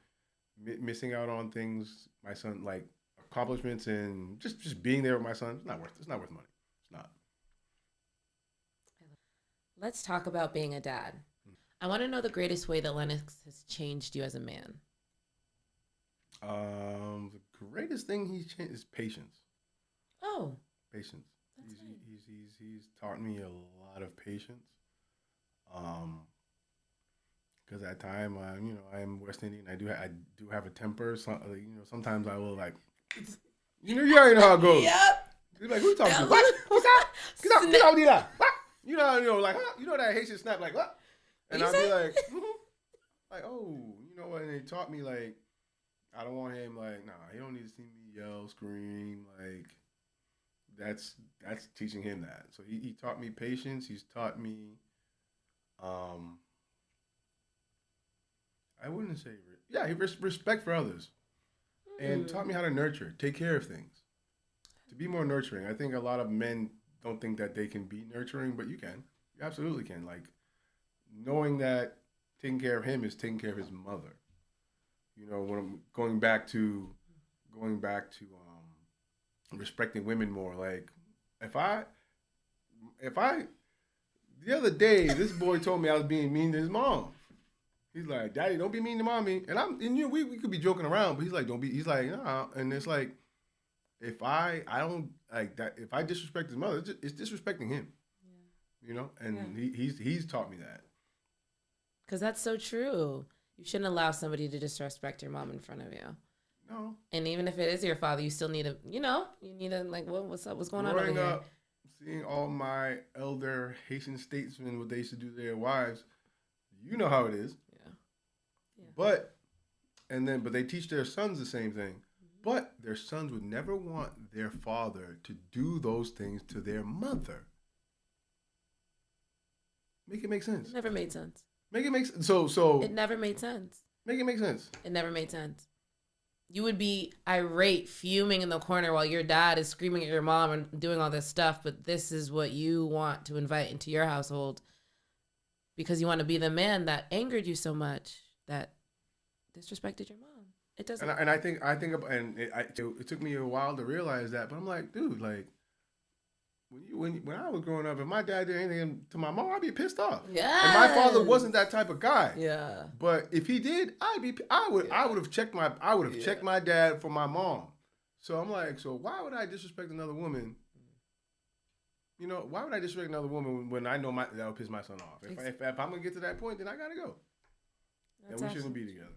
missing out on things, my son, like accomplishments and just being there with my son, it's not worth money. It's not. Let's talk about being a dad. I want to know the greatest way that Lennox has changed you as a man. The greatest thing he's changed is patience. Oh. Patience. He's taught me a lot of patience. Because at time, I'm West Indian. I do have a temper. So, sometimes I will like, you already know how it goes. Yep. You're like, who you talking to? What? What's that? Get out, get out. What? Like, huh? You know that Haitian snap, like, what? And I'll be like, like, oh, and they taught me like, I don't want him like, nah, he don't need to see me yell, scream, like. That's teaching him that. So he taught me patience. He's taught me, I wouldn't say, respect for others, and taught me how to nurture, take care of things, be more nurturing. I think a lot of men don't think that they can be nurturing, but you can. You absolutely can. Like knowing that taking care of him is taking care of his mother. You know, when I'm going back to respecting women more. Like if I the other day this boy told me I was being mean to his mom. He's like, Daddy, don't be mean to mommy. And you know, we could be joking around, but he's like, don't be. He's like, nah. And it's like, if I don't like that, if I disrespect his mother, it's disrespecting him. Yeah. You know, and he's taught me that. Because that's so true. You shouldn't allow somebody to disrespect your mom in front of you. No. And even if it is your father, you still need to, you need to like, what's up? What's going on over here? Growing up, seeing all my elder Haitian statesmen, what they used to do to their wives, you know how it is. Yeah. But they teach their sons the same thing. Mm-hmm. But their sons would never want their father to do those things to their mother. Make it make sense. It never made sense. Make it make sense. So it never made sense. Make it make sense. It never made sense. You would be irate, fuming in the corner while your dad is screaming at your mom and doing all this stuff, but this is what you want to invite into your household because you want to be the man that angered you so much that disrespected your mom. It doesn't. And I think it took me a while to realize that, but I'm like, dude, like when I was growing up, if my dad did anything to my mom, I'd be pissed off. Yeah. And my father wasn't that type of guy. Yeah. But if he did, I would have checked my dad for my mom. So I'm like, so why would I disrespect another woman? You know, why would I disrespect another woman when I know that would piss my son off? If I'm gonna get to that point, then I gotta go. And we shouldn't be together.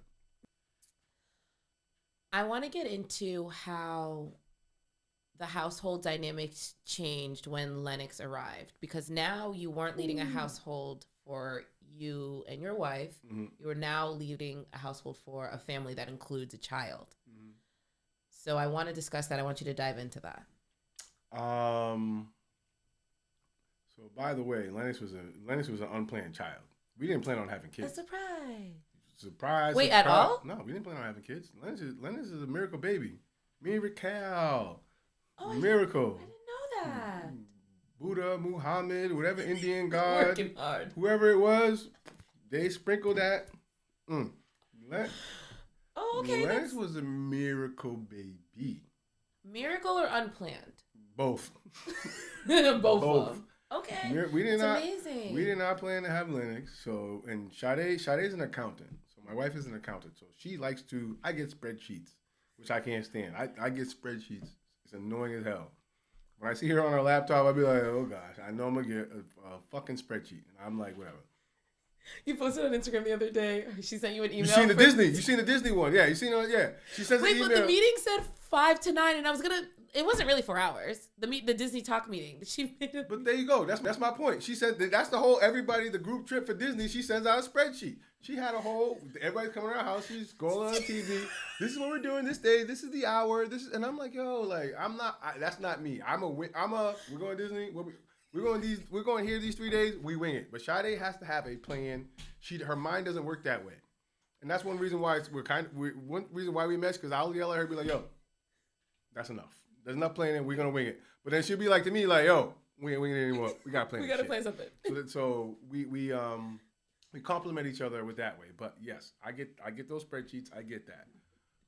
I want to get into how the household dynamics changed when Lennox arrived, because now you weren't leading a household for you and your wife. Mm-hmm. You are now leading a household for a family that includes a child. Mm-hmm. So I want to discuss that. I want you to dive into that. So by the way, Lennox was an unplanned child. We didn't plan on having kids. A surprise. Surprise. Wait, at all? No, we didn't plan on having kids. Lennox is a miracle baby. Miracle. Oh, miracle. I didn't know that. Buddha, Muhammad, whatever Indian god, working hard. Whoever it was, they sprinkled that. Okay. Lennox was a miracle baby. Miracle or unplanned? Both. Both. Okay. Amazing. We did not plan to have Lennox. So, and Sade's an accountant. So my wife is an accountant. So she likes to. I get spreadsheets, which I can't stand. I get spreadsheets. It's annoying as hell. When I see her on her laptop, I'll be like, oh gosh, I know I'm gonna get a fucking spreadsheet. And I'm like, whatever. You posted on Instagram the other day. She sent you an email. You seen the Disney one? Yeah, you seen it? Yeah. She says. Wait, but the meeting said 5 to 9, and I was gonna. It wasn't really 4 hours. The Disney talk meeting. She made it. But there you go. That's my point. She said that's the whole the group trip for Disney. She sends out a spreadsheet. She had everybody's coming to our house. She's scrolling on TV. This is what we're doing this day. This is the hour. And I'm like, yo, like that's not me. We're going to Disney. We're going here these 3 days. We wing it. But Sade has to have a plan. Her mind doesn't work that way, and that's one reason why we mess. Because I'll yell at her, and be like, yo, that's enough. There's enough planning. We're gonna wing it. But then she'll be like to me, like, yo, we ain't winging it anymore. We gotta plan. We gotta plan something. So we complement each other with that way. But yes, I get those spreadsheets. I get that.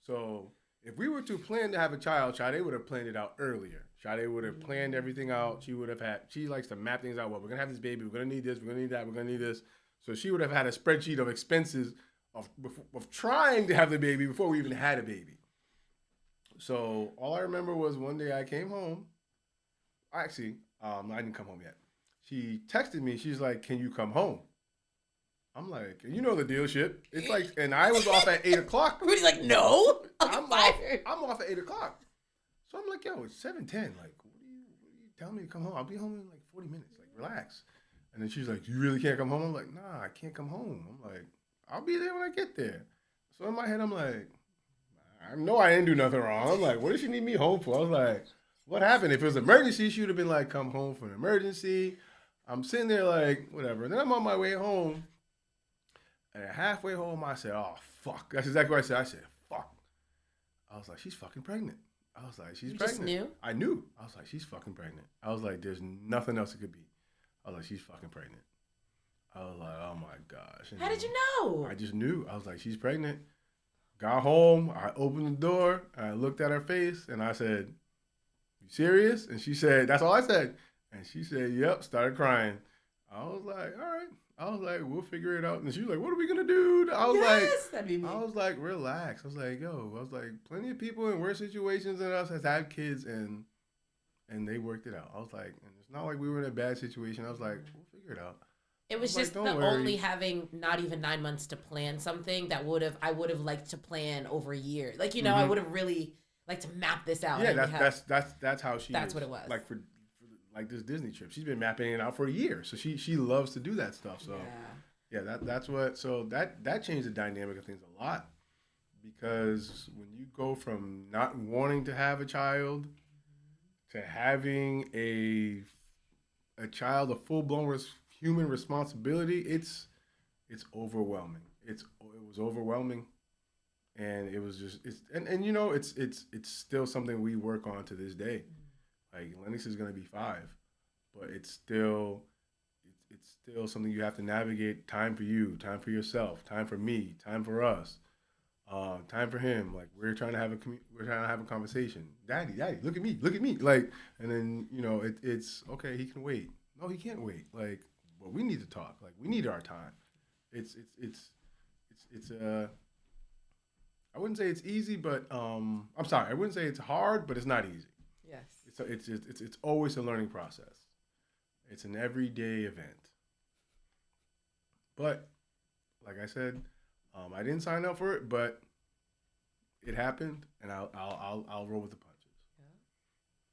So if we were to plan to have a child, Sade would have planned it out earlier. Sade would have planned everything out. She likes to map things out. Well, we're going to have this baby. We're going to need this. We're going to need that. We're going to need this. So she would have had a spreadsheet of expenses of trying to have the baby before we even had a baby. So all I remember was one day I came home. Actually, I didn't come home yet. She texted me. She's like, can you come home? I'm like, you know the deal, shit. It's like, and I was off at 8 o'clock. Rudy's like, no, I'm off at 8 o'clock. So I'm like, yo, it's 7:10. Like, what are you telling me to come home? I'll be home in like 40 minutes. Like, relax. And then she's like, you really can't come home? I'm like, nah, I can't come home. I'm like, I'll be there when I get there. So in my head, I'm like, I know I didn't do nothing wrong. I'm like, what does she need me home for? I was like, what happened? If it was an emergency, she would have been like, come home for an emergency. I'm sitting there like, whatever. Then I'm on my way home. And halfway home, I said, oh, fuck. That's exactly what I said. I said, fuck. I was like, she's fucking pregnant. I was like, she's You pregnant. just knew? I knew. I was like, she's fucking pregnant. I was like, there's nothing else it could be. I was like, she's fucking pregnant. I was like, oh my gosh. And How did you know? I just knew. I was like, she's pregnant. Got home. I opened the door. I looked at her face and I said, you serious? And she said, that's all I said. And she said, yep, started crying. I was like, all right. I was like, we'll figure it out. And she was like, what are we going to do? I was that'd be me. I was like, relax. I was like, plenty of people in worse situations than us has had kids and they worked it out. I was like, and it's not like we were in a bad situation. I was like, we'll figure it out. It was just like, the worry. only having not even 9 months to plan something that I would have liked to plan over a year. Like, you know, I would have really liked to map this out. Yeah, that's how she That's is. what it was. Like for like this Disney trip. She's been mapping it out for a year. So she loves to do that stuff. So that's what that changed the dynamic of things a lot. Because when you go from not wanting to have a child to having a child, a full-blown human responsibility, it's overwhelming. It was overwhelming, and it was just and you know it's still something we work on to this day. Like Lennox is gonna be 5, but it's still something you have to navigate. Time for you, time for yourself, time for me, time for us, time for him. Like we're trying to have a conversation. Daddy, look at me. Like, and then you know it's okay. He can wait. No, he can't wait. Like, well, we need to talk. Like, we need our time. It's I wouldn't say it's easy, but I'm sorry. I wouldn't say it's hard, but it's not easy. Yes. It's always a learning process. It's an everyday event. But like I said, I didn't sign up for it, but it happened, and I'll roll with the punches. Yeah.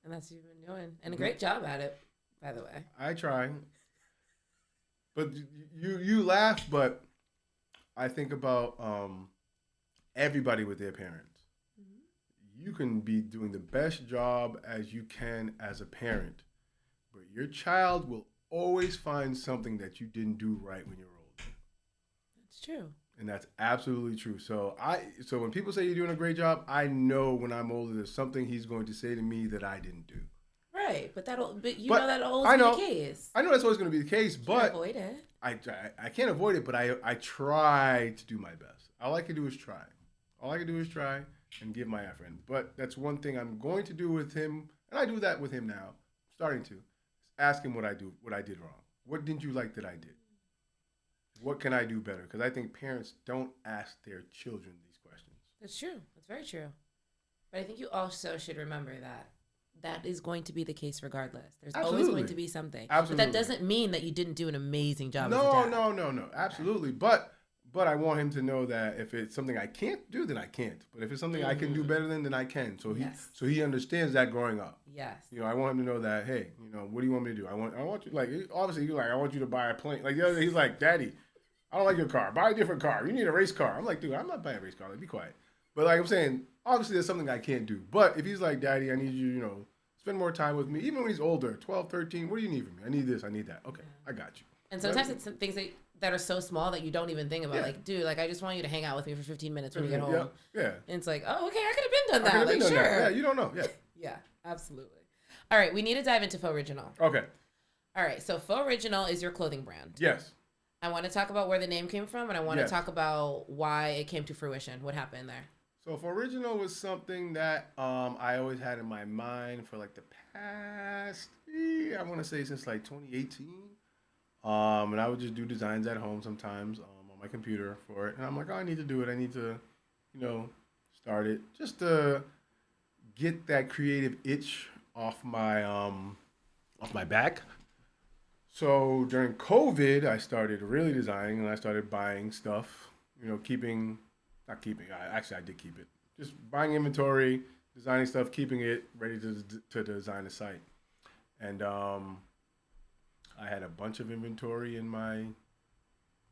And that's what you've been doing, and a great job at it, by the way. I try. But you laugh, but I think about everybody with their parents. You can be doing the best job as you can as a parent, but your child will always find something that you didn't do right when you were older. That's true. And that's absolutely true. So when people say you're doing a great job, I know when I'm older there's something he's going to say to me that I didn't do. Right, but know that'll always be the case. I know that's always going to be the case, but avoid it. I can't avoid it, but I try to do my best. All I can do is try. All I can do is try and give my effort. But that's one thing I'm going to do with him, and I do that with him now, starting to, is ask him what I did wrong. What didn't you like that I did? What can I do better? Because I think parents don't ask their children these questions. That's true. That's very true. But I think you also should remember that is going to be the case regardless. There's always going to be something. Absolutely. But that doesn't mean that you didn't do an amazing job No, as a dad. No. Absolutely. But I want him to know that if it's something I can't do, then I can't. But if it's something I can do better then I can. So he understands that growing up. Yes. You know, I want him to know that, hey, you know, what do you want me to do? I want you, like, obviously you're like, I want you to buy a plane. Like the other day, he's like, Daddy, I don't like your car. Buy a different car. You need a race car. I'm like, dude, I'm not buying a race car. Like, be quiet. But like I'm saying, obviously there's something I can't do. But if he's like, Daddy, I need you, you know, spend more time with me. Even when he's older, 12, 13, what do you need from me? I need this, I need that. Okay, I got you. And sometimes it's some things that are so small that you don't even think about. Yeah. Like, dude, like I just want you to hang out with me for 15 minutes when you get home. Yeah. And it's like, oh, okay, I could have been done that. Like, sure. Yeah, you don't know. Yeah. Yeah, absolutely. All right, we need to dive into FauxriginaL. Okay. All right, so FauxriginaL is your clothing brand. Yes. I want to talk about where the name came from, and I want to talk about why it came to fruition. What happened there? So FauxriginaL was something that I always had in my mind for like the past, I want to say since like 2018. And I would just do designs at home sometimes on my computer for it. And I'm like, oh, I need to do it. I need to, you know, start it just to get that creative itch off my back. So during COVID, I started really designing and I started buying stuff, you know, I did keep it. Just buying inventory, designing stuff, keeping it ready to design a site. And I had a bunch of inventory in my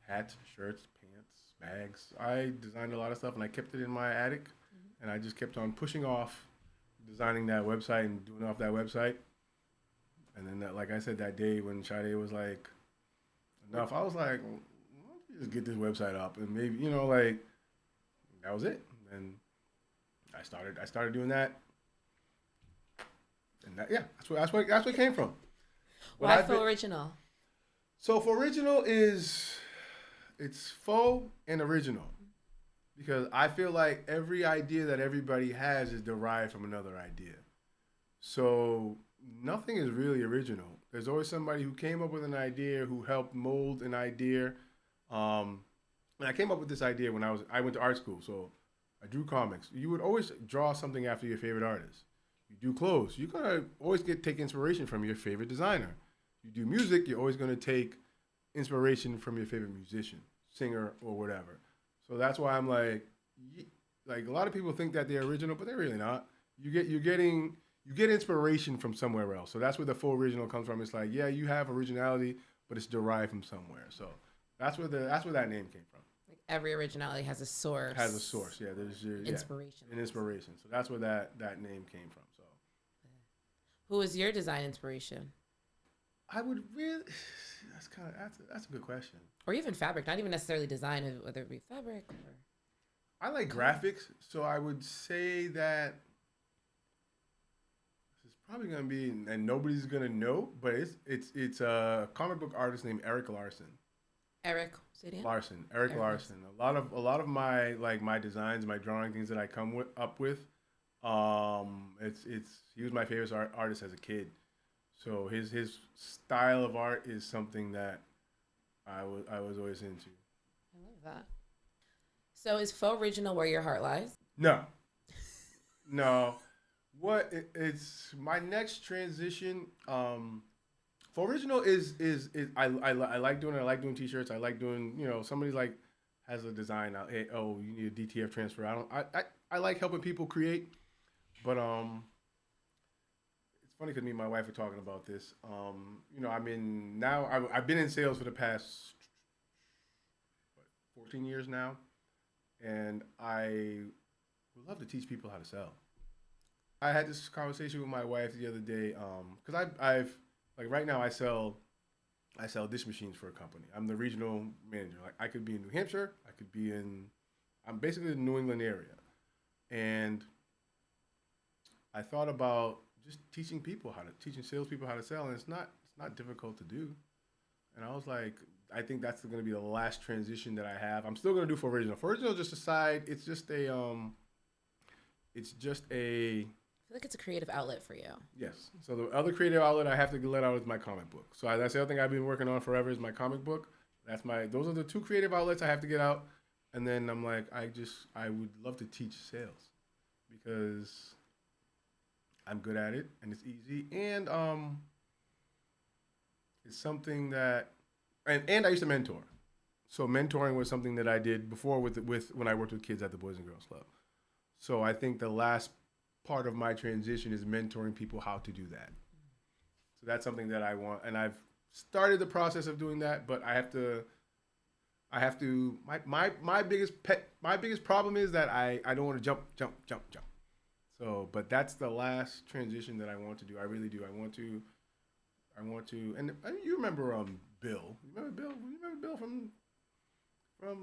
hats, shirts, pants, bags. I designed a lot of stuff and I kept it in my attic. Mm-hmm. And I just kept on pushing off designing that website and doing off that website. And then, like I said, that day when Sade was like, enough, I was like, why don't you just get this website up? And maybe, you know, like, that was it. And I started doing that. And that's where it came from. Why faux original? So for original it's faux and original. Because I feel like every idea that everybody has is derived from another idea. So nothing is really original. There's always somebody who came up with an idea, who helped mold an idea. And I came up with this idea when I went to art school. So I drew comics. You would always draw something after your favorite artist. You do clothes. You're gonna always take inspiration from your favorite designer. You do music. You're always gonna take inspiration from your favorite musician, singer, or whatever. So that's why I'm like a lot of people think that they're original, but they're really not. You get inspiration from somewhere else. So that's where the full original comes from. It's like, yeah, you have originality, but it's derived from somewhere. So that's where that name came from. Like every originality has a source. Yeah. There's inspiration. An inspiration. So that's where that name came from. So, who was your design inspiration? I would really. That's a good question. Or even fabric, not even necessarily design, whether it be fabric or. I like graphics, so I would say that this is probably gonna be, and nobody's gonna know, but it's a comic book artist named Eric Larson. Eric Larson. A lot of my designs, my drawing, things that I come up with, he was my favorite artist as a kid. So his style of art is something that I was always into. I love that. So is faux original where your heart lies? No. It's my next transition. Faux original is I like doing it. I like doing t-shirts. I like doing, somebody like has a design out. Hey, you need a DTF transfer. I like helping people create, but it's funny because me and my wife are talking about this. I've been in sales for the past 14 years now. And I would love to teach people how to sell. I had this conversation with my wife the other day because I've right now I sell dish machines for a company. I'm the regional manager. Like I could be in New Hampshire, I'm basically in the New England area, and I thought about just teaching salespeople how to sell, and it's not difficult to do. And I was like, I think that's going to be the last transition that I have. I'm still going to do for original. For original, just a side. It's just a. I feel like it's a creative outlet for you. Yes. So the other creative outlet I have to let out is my comic book. So that's the other thing I've been working on forever is my comic book. Those are the two creative outlets I have to get out. And then I'm like, I would love to teach sales because I'm good at it and it's easy and it's something that. And I used to mentor. So mentoring was something that I did before with when I worked with kids at the Boys and Girls Club. So I think the last part of my transition is mentoring people how to do that. So that's something that I want. And I've started the process of doing that, but I have to my biggest problem is that I don't want to jump. So, but that's the last transition that I want to do. I really do. I want to, and you remember Bill. You remember Bill from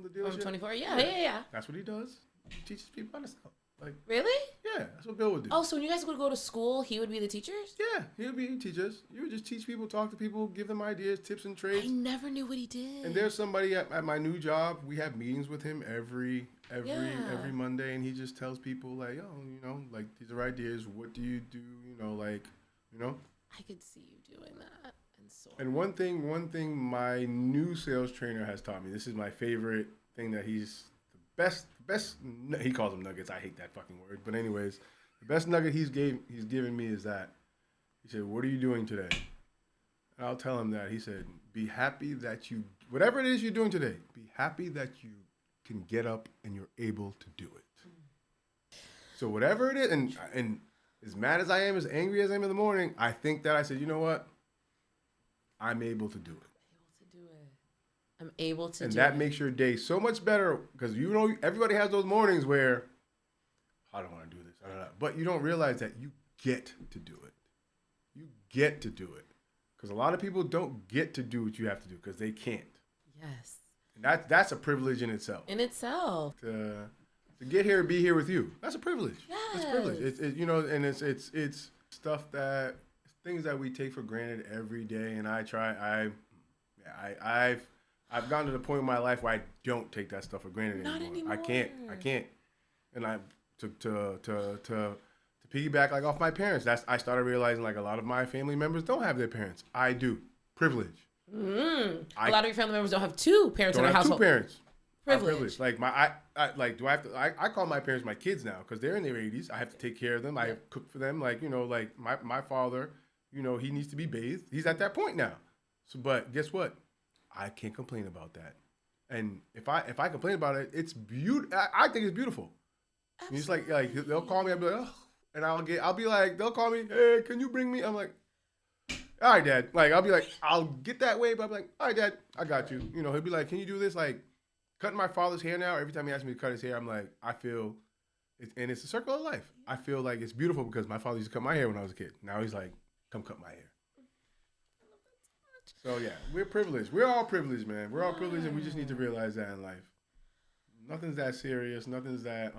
the dealership? From 24? Yeah. That's what he does. He teaches people how to sell. Like really? Yeah, that's what Bill would do. Oh, so when you guys would go to school, he would be the teachers? Yeah, he'd teach us. You would just teach people, talk to people, give them ideas, tips, and trades. I never knew what he did. And there's somebody at my new job. We have meetings with him every Monday, and he just tells people like, these are ideas. What do you do? I could see you doing that. And one thing my new sales trainer has taught me, this is my favorite thing that he's the best, he calls them nuggets. I hate that fucking word. But anyways, the best nugget he's given me is that he said, what are you doing today? And I'll tell him that. He said, be happy that whatever it is you're doing today, be happy that you can get up and you're able to do it. So whatever it is, and as mad as I am, as angry as I am in the morning, I think that I said, you know what? I'm able to do it. I'm able to do it. And that makes your day so much better because everybody has those mornings where I don't want to do this. But you don't realize that you get to do it. You get to do it. Because a lot of people don't get to do what you have to do because they can't. Yes. And that's a privilege in itself. To get here and be here with you. That's a privilege. Yes. It's a privilege. And it's things that we take for granted every day, and I've gotten to the point in my life where I don't take that stuff for granted anymore. I can't, and to piggyback like off my parents. I started realizing like a lot of my family members don't have their parents. I do. Privilege. A lot of your family members don't have two parents in their household. Two parents. Privilege. Like I call my parents my kids now because they're in their 80s. I have to take care of them. I cook for them. Like, like my father, he needs to be bathed. He's at that point now. So, but guess what? I can't complain about that. And if I complain about it, it's beautiful. I think it's beautiful. It's like they'll call me. I'll be like, oh, and I'll be like, they'll call me. Hey, can you bring me? I'm like, all right, Dad. Like, I'll be like, I'll get that way, but I'll be like, all right, Dad, I got you. He'll be like, can you do this? Like, cutting my father's hair now. Every time he asks me to cut his hair, I'm like, I feel, and it's a circle of life. I feel like it's beautiful because my father used to cut my hair when I was a kid. Now he's like, come cut my hair. So yeah, we're privileged. We're all privileged, man. We're all privileged, and we just need to realize that in life. Nothing's that serious. Nothing's that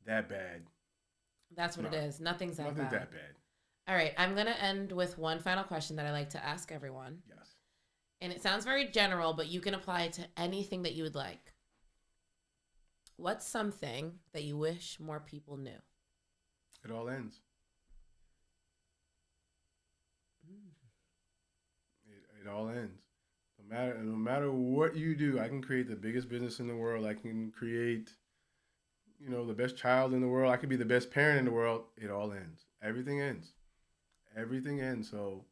bad. That's what it is. Nothing's that bad. bad. All right, I'm going to end with one final question that I like to ask everyone. Yes. And it sounds very general, but you can apply it to anything that you would like. What's something that you wish more people knew? It all ends. It all ends. No matter what you do, I can create the biggest business in the world. I can create, the best child in the world. I could be the best parent in the world. It all ends. Everything ends. Everything ends. So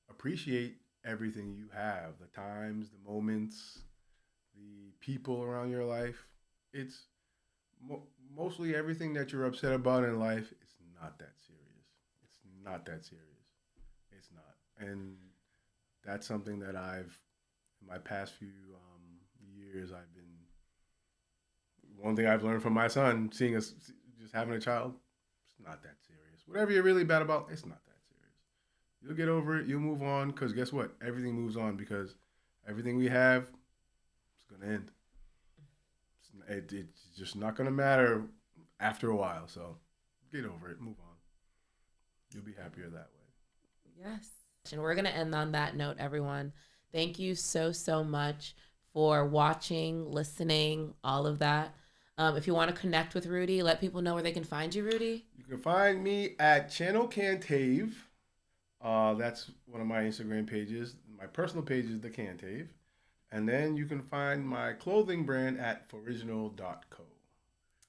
appreciate everything you have, the times, the moments, the people around your life. It's mostly everything that you're upset about in life. It's not that serious. It's not that serious. It's not. And that's something that in my past few years, one thing I've learned from my son, seeing us just having a child, it's not that serious. Whatever you're really bad about, it's not that serious. You'll get over it. You'll move on because guess what? Everything moves on because everything we have is going to end. It's just not going to matter after a while. So get over it. Move on. You'll be happier that way. Yes. And we're going to end on that note, everyone. Thank you so, so much for watching, listening, all of that. If you want to connect with Rudy, let people know where they can find you, Rudy. You can find me at Channel Cantave. That's one of my Instagram pages. My personal page is The Cantave. And then you can find my clothing brand at FauxriginaL.co.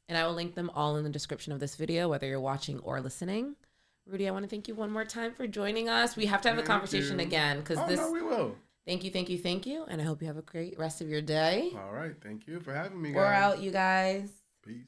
And I will link them all in the description of this video, whether you're watching or listening. Rudy, I want to thank you one more time for joining us. We have to have a conversation again because No, we will. Thank you. And I hope you have a great rest of your day. All right. Thank you for having me, guys. We're out, you guys. Peace.